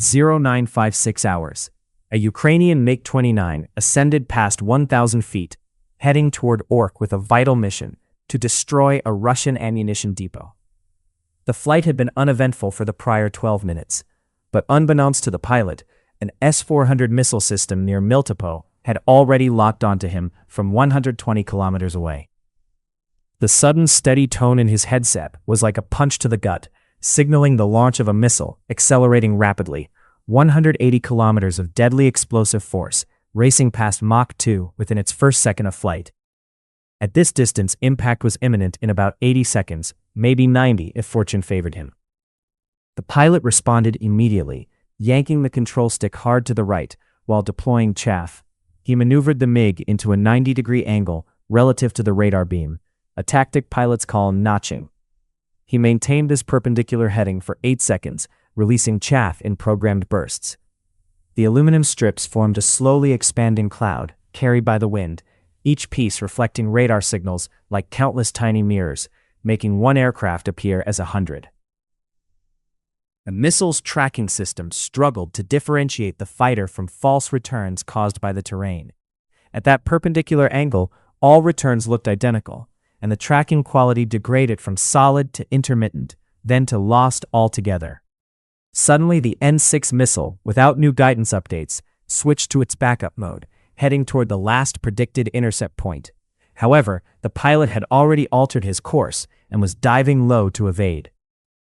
0956 hours, a Ukrainian MiG-29 ascended past 1,000 feet, heading toward Ork with a vital mission to destroy a Russian ammunition depot. The flight had been uneventful for the prior 12 minutes, but unbeknownst to the pilot, an S-400 missile system near Miltopo had already locked onto him from 120 kilometers away. The sudden steady tone in his headset was like a punch to the gut, signaling the launch of a missile accelerating rapidly, 180 kilometers of deadly explosive force, racing past Mach 2 within its first second of flight. At this distance, impact was imminent in about 80 seconds, maybe 90 if fortune favored him. The pilot responded immediately, yanking the control stick hard to the right while deploying chaff. He maneuvered the MiG into a 90-degree angle relative to the radar beam, a tactic pilots call notching. He maintained this perpendicular heading for 8 seconds, releasing chaff in programmed bursts. The aluminum strips formed a slowly expanding cloud, carried by the wind, each piece reflecting radar signals like countless tiny mirrors, making one aircraft appear as 100. The missile's tracking system struggled to differentiate the fighter from false returns caused by the terrain. At that perpendicular angle, all returns looked identical, and the tracking quality degraded from solid to intermittent, then to lost altogether. Suddenly, the N-6 missile, without new guidance updates, switched to its backup mode, heading toward the last predicted intercept point. However, the pilot had already altered his course and was diving low to evade.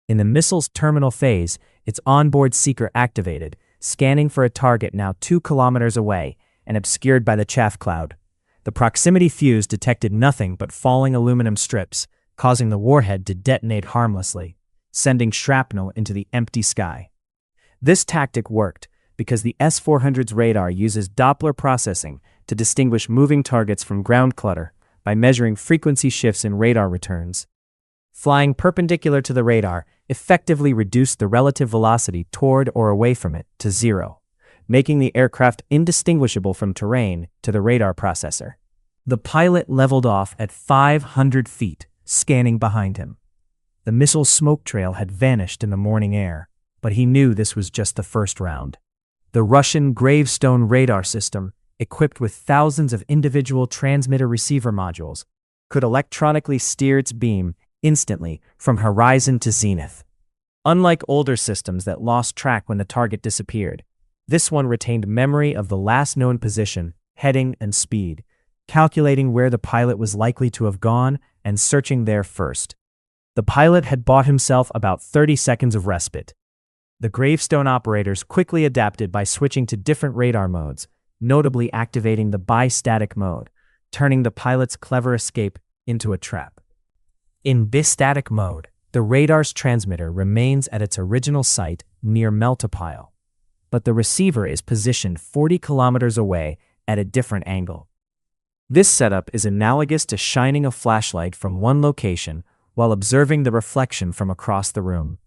In the missile's terminal phase, its onboard seeker activated, scanning for a target now 2 kilometers away and obscured by the chaff cloud. The proximity fuse detected nothing but falling aluminum strips, causing the warhead to detonate harmlessly, sending shrapnel into the empty sky. This tactic worked because the S-400's radar uses Doppler processing to distinguish moving targets from ground clutter by measuring frequency shifts in radar returns. Flying perpendicular to the radar effectively reduced the relative velocity toward or away from it to 0, making the aircraft indistinguishable from terrain to the radar processor. The pilot leveled off at 500 feet, scanning behind him. The missile's smoke trail had vanished in the morning air, but he knew this was just the first round. The Russian Gravestone radar system, equipped with thousands of individual transmitter-receiver modules, could electronically steer its beam instantly from horizon to zenith. Unlike older systems that lost track when the target disappeared, this one retained memory of the last known position, heading, and speed, calculating where the pilot was likely to have gone and searching there first. The pilot had bought himself about 30 seconds of respite. The Gravestone operators quickly adapted by switching to different radar modes, notably activating the bistatic mode, turning the pilot's clever escape into a trap. In bistatic mode, the radar's transmitter remains at its original site near Meltopile, but the receiver is positioned 40 kilometers away at a different angle. This setup is analogous to shining a flashlight from one location while observing the reflection from across the room.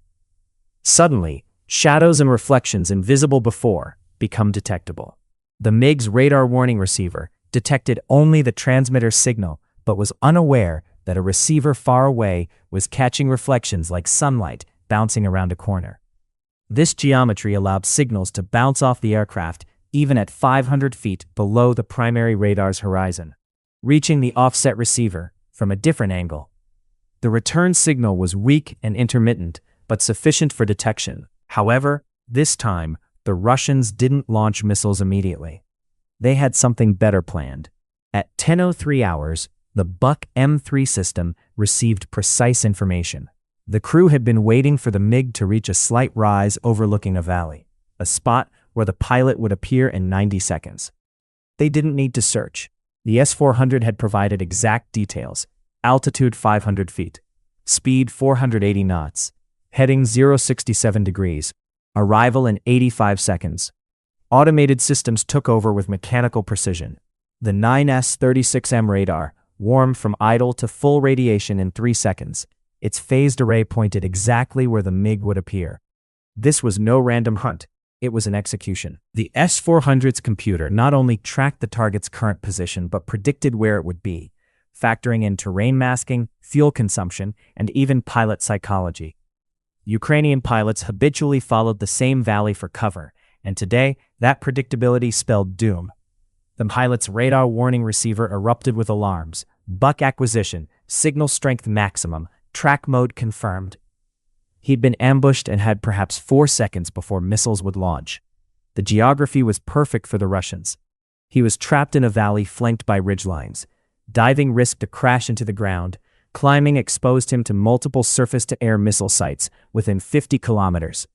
Suddenly, shadows and reflections invisible before become detectable. The MiG's radar warning receiver detected only the transmitter signal but was unaware that a receiver far away was catching reflections like sunlight bouncing around a corner. This geometry allowed signals to bounce off the aircraft even at 500 feet below the primary radar's horizon, reaching the offset receiver from a different angle. The return signal was weak and intermittent, but sufficient for detection. However, this time, the Russians didn't launch missiles immediately. They had something better planned. At 10:03 hours, the Buck M3 system received precise information. The crew had been waiting for the MiG to reach a slight rise overlooking a valley, a spot where the pilot would appear in 90 seconds. They didn't need to search. The S-400 had provided exact details: altitude 500 feet, speed 480 knots, heading 067 degrees, arrival in 85 seconds. Automated systems took over with mechanical precision. The 9S-36M radar warmed from idle to full radiation in 3 seconds. Its phased array pointed exactly where the MiG would appear. This was no random hunt. It was an execution. The S-400's computer not only tracked the target's current position but predicted where it would be, factoring in terrain masking, fuel consumption, and even pilot psychology. Ukrainian pilots habitually followed the same valley for cover, and today, that predictability spelled doom. The pilot's radar warning receiver erupted with alarms. Buck acquisition, signal strength maximum, track mode confirmed. He'd been ambushed and had perhaps 4 seconds before missiles would launch. The geography was perfect for the Russians. He was trapped in a valley flanked by ridgelines. Diving risked a crash into the ground. Climbing exposed him to multiple surface-to-air missile sites within 50 kilometers.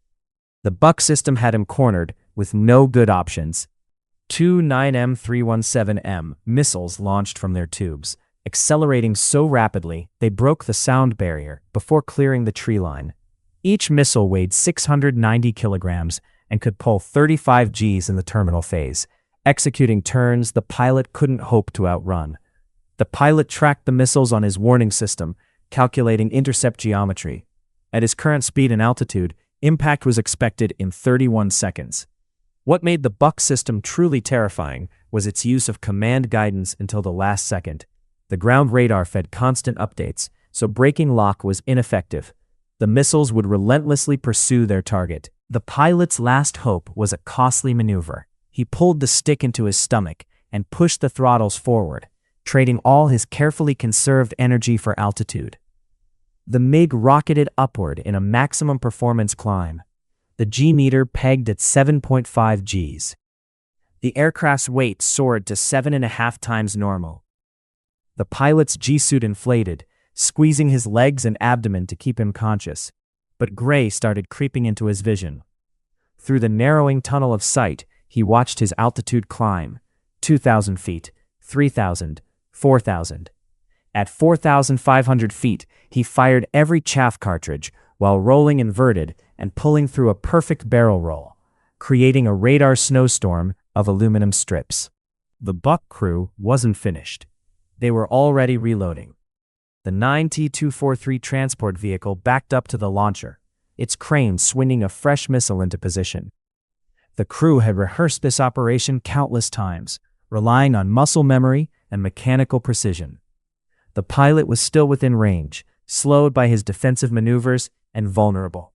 The Buck system had him cornered, with no good options. 2 9M317M missiles launched from their tubes, accelerating so rapidly they broke the sound barrier before clearing the tree line. Each missile weighed 690 kilograms and could pull 35 Gs in the terminal phase, executing turns the pilot couldn't hope to outrun. The pilot tracked the missiles on his warning system, calculating intercept geometry. At his current speed and altitude, impact was expected in 31 seconds. What made the Buck system truly terrifying was its use of command guidance until the last second. The ground radar fed constant updates, so breaking lock was ineffective. The missiles would relentlessly pursue their target. The pilot's last hope was a costly maneuver. He pulled the stick into his stomach and pushed the throttles forward, trading all his carefully conserved energy for altitude. The MiG rocketed upward in a maximum performance climb. The G-meter pegged at 7.5 Gs. The aircraft's weight soared to 7.5 times normal. The pilot's G-suit inflated, squeezing his legs and abdomen to keep him conscious. But gray started creeping into his vision. Through the narrowing tunnel of sight, he watched his altitude climb. 2,000 feet, 3,000, 4,000. At 4,500 feet, he fired every chaff cartridge while rolling inverted and pulling through a perfect barrel roll, creating a radar snowstorm of aluminum strips. The Buck crew wasn't finished. They were already reloading. The 9T-243 transport vehicle backed up to the launcher, its crane swinging a fresh missile into position. The crew had rehearsed this operation countless times, relying on muscle memory and mechanical precision. The pilot was still within range, slowed by his defensive maneuvers, and vulnerable.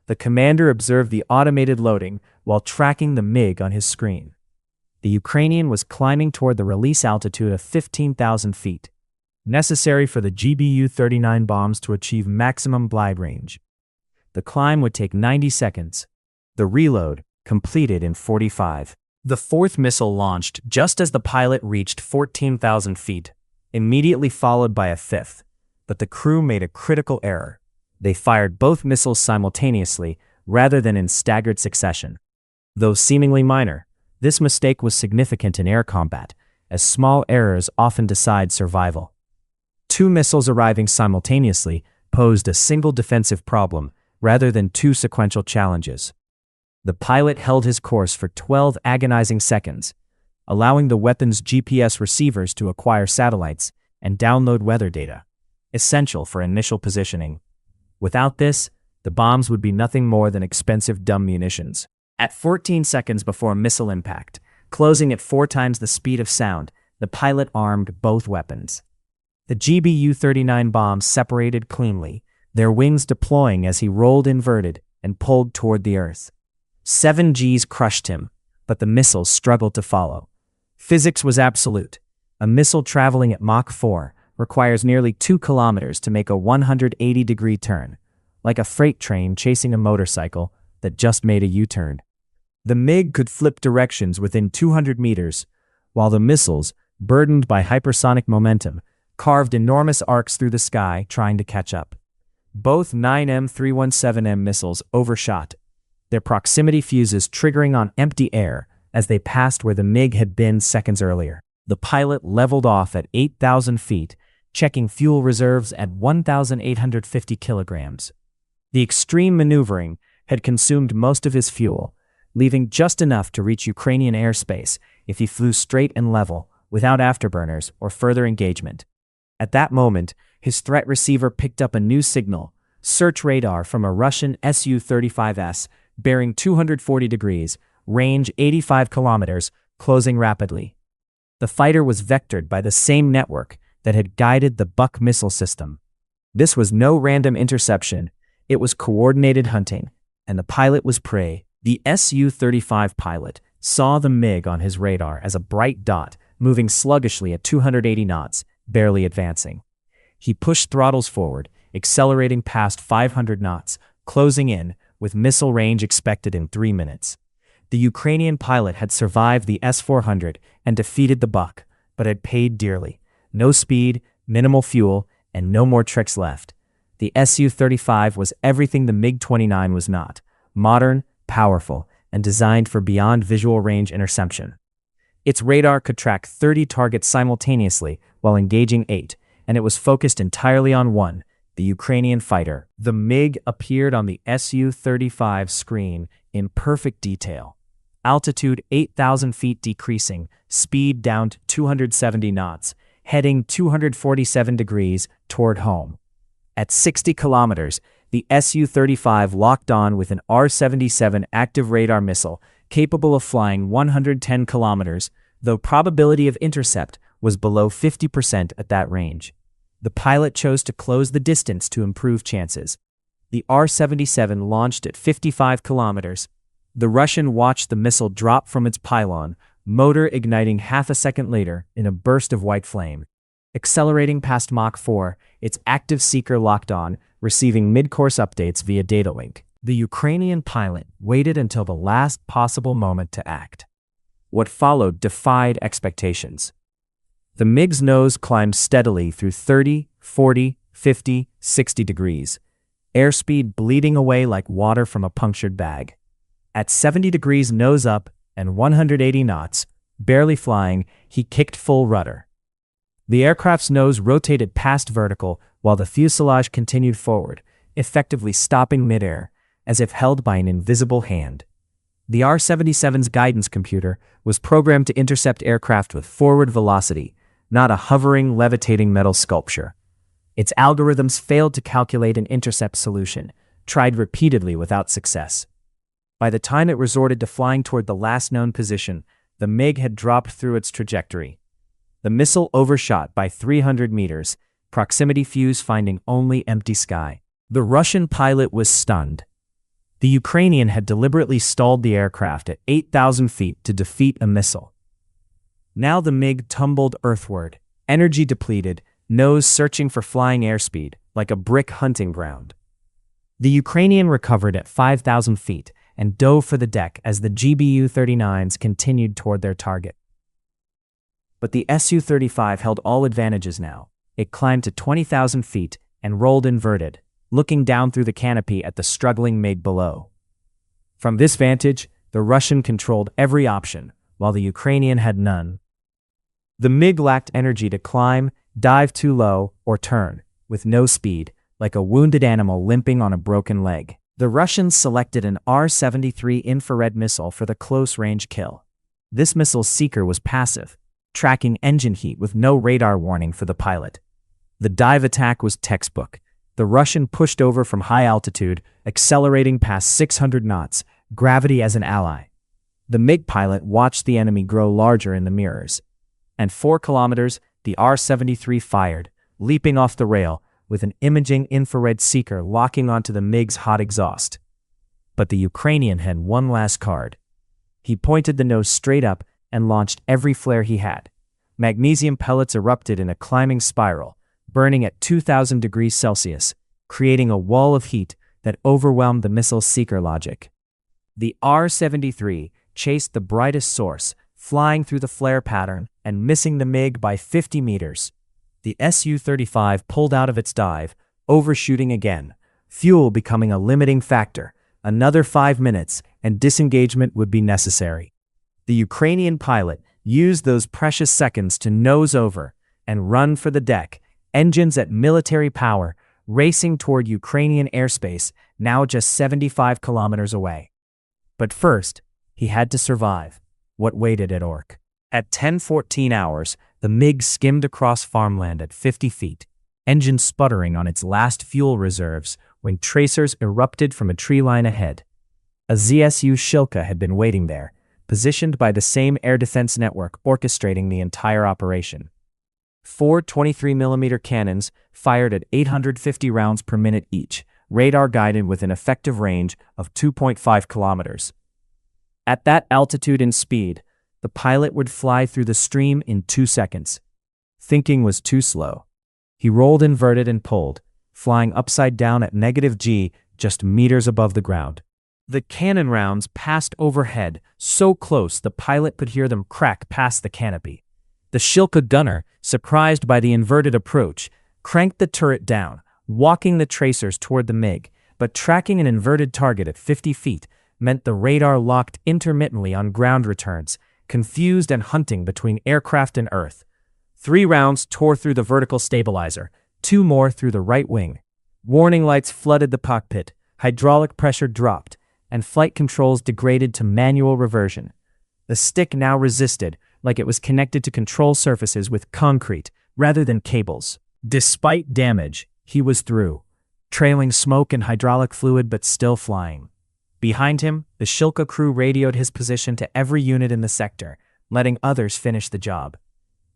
The commander observed the automated loading while tracking the MiG on his screen. The Ukrainian was climbing toward the release altitude of 15,000 feet, necessary for the GBU-39 bombs to achieve maximum glide range. The climb would take 90 seconds. The reload completed in 45. The fourth missile launched just as the pilot reached 14,000 feet, immediately followed by a fifth. But the crew made a critical error. They fired both missiles simultaneously rather than in staggered succession. Though seemingly minor, this mistake was significant in air combat, as small errors often decide survival. 2 missiles arriving simultaneously posed a single defensive problem rather than 2 sequential challenges. The pilot held his course for 12 agonizing seconds, allowing the weapon's GPS receivers to acquire satellites and download weather data, essential for initial positioning. Without this, the bombs would be nothing more than expensive dumb munitions. At 14 seconds before missile impact, closing at 4 times the speed of sound, the pilot armed both weapons. The GBU-39 bombs separated cleanly, their wings deploying as he rolled inverted and pulled toward the earth. 7 Gs crushed him, but the missiles struggled to follow. Physics was absolute. A missile traveling at Mach 4 requires nearly 2 kilometers to make a 180-degree turn, like a freight train chasing a motorcycle that just made a U-turn. The MiG could flip directions within 200 meters, while the missiles, burdened by hypersonic momentum, carved enormous arcs through the sky trying to catch up. Both 9M317M missiles overshot, their proximity fuses triggering on empty air as they passed where the MiG had been seconds earlier. The pilot leveled off at 8,000 feet, checking fuel reserves at 1,850 kilograms. The extreme maneuvering had consumed most of his fuel, leaving just enough to reach Ukrainian airspace if he flew straight and level, without afterburners or further engagement. At that moment, his threat receiver picked up a new signal, search radar from a Russian Su-35S, bearing 240 degrees, range 85 kilometers, closing rapidly. The fighter was vectored by the same network that had guided the Buck missile system. This was no random interception. It was coordinated hunting, and the pilot was prey. The Su-35 pilot saw the MiG on his radar as a bright dot moving sluggishly at 280 knots, barely advancing. He pushed throttles forward, accelerating past 500 knots, closing in, with missile range expected in 3 minutes. The Ukrainian pilot had survived the S-400 and defeated the Buck, but had paid dearly. No speed, minimal fuel, and no more tricks left. The Su-35 was everything the MiG-29 was not: modern, powerful, and designed for beyond visual range interception. Its radar could track 30 targets simultaneously while engaging 8, and it was focused entirely on one, the Ukrainian fighter. The MiG appeared on the Su-35 screen in perfect detail. Altitude 8,000 feet decreasing, speed down to 270 knots, heading 247 degrees toward home. At 60 kilometers, the Su-35 locked on with an R-77 active radar missile capable of flying 110 kilometers, though probability of intercept was below 50% at that range. The pilot chose to close the distance to improve chances. The R-77 launched at 55 kilometers. The Russian watched the missile drop from its pylon, motor igniting half a second later in a burst of white flame. Accelerating past Mach 4, its active seeker locked on, receiving mid-course updates via data link. The Ukrainian pilot waited until the last possible moment to act. What followed defied expectations. The MiG's nose climbed steadily through 30, 40, 50, 60 degrees, airspeed bleeding away like water from a punctured bag. At 70 degrees nose up and 180 knots, barely flying, he kicked full rudder. The aircraft's nose rotated past vertical while the fuselage continued forward, effectively stopping midair, as if held by an invisible hand. The R-77's guidance computer was programmed to intercept aircraft with forward velocity, not a hovering, levitating metal sculpture. Its algorithms failed to calculate an intercept solution, tried repeatedly without success. By the time it resorted to flying toward the last known position, the MiG had dropped through its trajectory. The missile overshot by 300 meters, proximity fuse finding only empty sky. The Russian pilot was stunned. The Ukrainian had deliberately stalled the aircraft at 8,000 feet to defeat a missile. Now the MiG tumbled earthward, energy depleted, nose searching for flying airspeed, like a brick hunting ground. The Ukrainian recovered at 5,000 feet and dove for the deck as the GBU-39s continued toward their target. But the Su-35 held all advantages now. It climbed to 20,000 feet and rolled inverted, looking down through the canopy at the struggling MiG below. From this vantage, the Russian controlled every option, while the Ukrainian had none. The MiG lacked energy to climb, dive too low, or turn, with no speed, like a wounded animal limping on a broken leg. The Russians selected an R-73 infrared missile for the close-range kill. This missile's seeker was passive, tracking engine heat with no radar warning for the pilot. The dive attack was textbook. The Russian pushed over from high altitude, accelerating past 600 knots, gravity as an ally. The MiG pilot watched the enemy grow larger in the mirrors. And 4 kilometers, the R-73 fired, leaping off the rail, with an imaging infrared seeker locking onto the MiG's hot exhaust. But the Ukrainian had one last card. He pointed the nose straight up and launched every flare he had. Magnesium pellets erupted in a climbing spiral, burning at 2,000 degrees Celsius, creating a wall of heat that overwhelmed the missile's seeker logic. The R-73 chased the brightest source, flying through the flare pattern and missing the MiG by 50 meters. The Su-35 pulled out of its dive, overshooting again, fuel becoming a limiting factor. Another 5 minutes, and disengagement would be necessary. The Ukrainian pilot used those precious seconds to nose over and run for the deck, engines at military power, racing toward Ukrainian airspace, now just 75 kilometers away. But first, he had to survive what waited at Ork. At 10:14 hours, the MiG skimmed across farmland at 50 feet, engine sputtering on its last fuel reserves when tracers erupted from a tree line ahead. A ZSU Shilka had been waiting there, positioned by the same air defense network orchestrating the entire operation. 4 23mm cannons fired at 850 rounds per minute each, radar guided with an effective range of 2.5 kilometers. At that altitude and speed, the pilot would fly through the stream in 2 seconds. Thinking was too slow. He rolled inverted and pulled, flying upside down at -G just meters above the ground. The cannon rounds passed overhead, so close the pilot could hear them crack past the canopy. The Shilka gunner, surprised by the inverted approach, cranked the turret down, walking the tracers toward the MiG, but tracking an inverted target at 50 feet meant the radar locked intermittently on ground returns, confused and hunting between aircraft and earth. 3 rounds tore through the vertical stabilizer, 2 more through the right wing. Warning lights flooded the cockpit, hydraulic pressure dropped, and flight controls degraded to manual reversion. The stick now resisted, like it was connected to control surfaces with concrete rather than cables. Despite damage, he was through, trailing smoke and hydraulic fluid but still flying. Behind him, the Shilka crew radioed his position to every unit in the sector, letting others finish the job.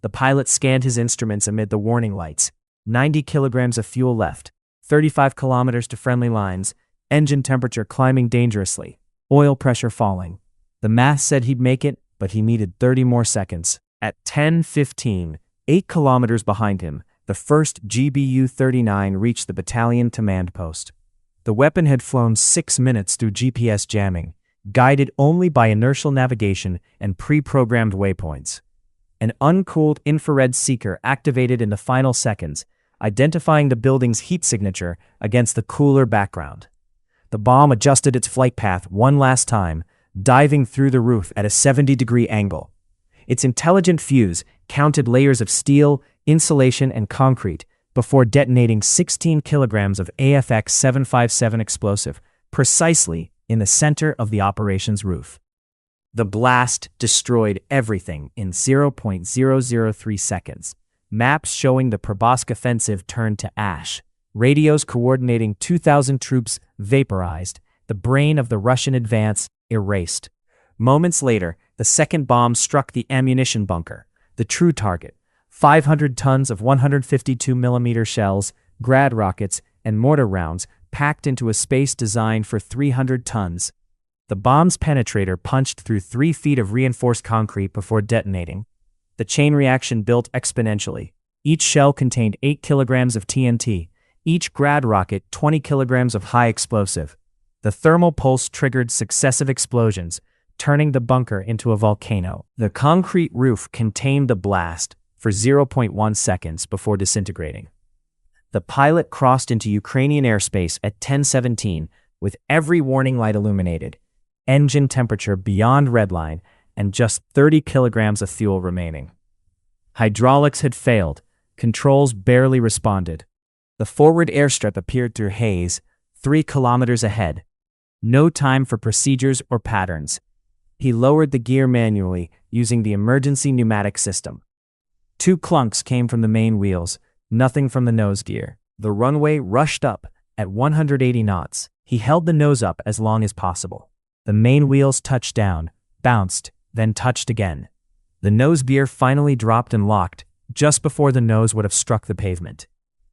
The pilot scanned his instruments amid the warning lights. 90 kilograms of fuel left, 35 kilometers to friendly lines, engine temperature climbing dangerously, oil pressure falling. The math said he'd make it, but he needed 30 more seconds. At 10:15, 8 kilometers behind him, the first GBU-39 reached the battalion command post. The weapon had flown 6 minutes through GPS jamming, guided only by inertial navigation and pre-programmed waypoints. An uncooled infrared seeker activated in the final seconds, identifying the building's heat signature against the cooler background. The bomb adjusted its flight path one last time, diving through the roof at a 70-degree angle. Its intelligent fuse counted layers of steel, insulation, and concrete before detonating 16 kilograms of AFX 757 explosive, precisely in the center of the operation's roof. The blast destroyed everything in 0.003 seconds. Maps showing the Probozhsk offensive turned to ash. Radios coordinating 2,000 troops vaporized. The brain of the Russian advance erased. Moments later, the second bomb struck the ammunition bunker, the true target. 500 tons of 152mm shells, grad rockets, and mortar rounds packed into a space designed for 300 tons. The bomb's penetrator punched through 3 feet of reinforced concrete before detonating. The chain reaction built exponentially. Each shell contained 8 kilograms of TNT, each grad rocket 20 kilograms of high explosive. The thermal pulse triggered successive explosions, turning the bunker into a volcano. The concrete roof contained the blast for 0.1 seconds before disintegrating. The pilot crossed into Ukrainian airspace at 10:17 with every warning light illuminated, engine temperature beyond redline, and just 30 kilograms of fuel remaining. Hydraulics had failed, controls barely responded. The forward airstrip appeared through haze, 3 kilometers ahead. No time for procedures or patterns. He lowered the gear manually using the emergency pneumatic system. 2 clunks came from the main wheels, nothing from the nose gear. The runway rushed up at 180 knots. He held the nose up as long as possible. The main wheels touched down, bounced, then touched again. The nose gear finally dropped and locked, just before the nose would have struck the pavement.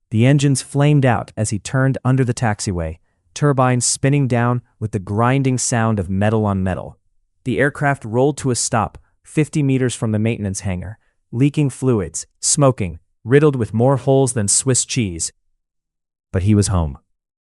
The engines flamed out as he turned under the taxiway, turbines spinning down with the grinding sound of metal on metal. The aircraft rolled to a stop 50 meters from the maintenance hangar, leaking fluids, smoking, riddled with more holes than Swiss cheese. But he was home.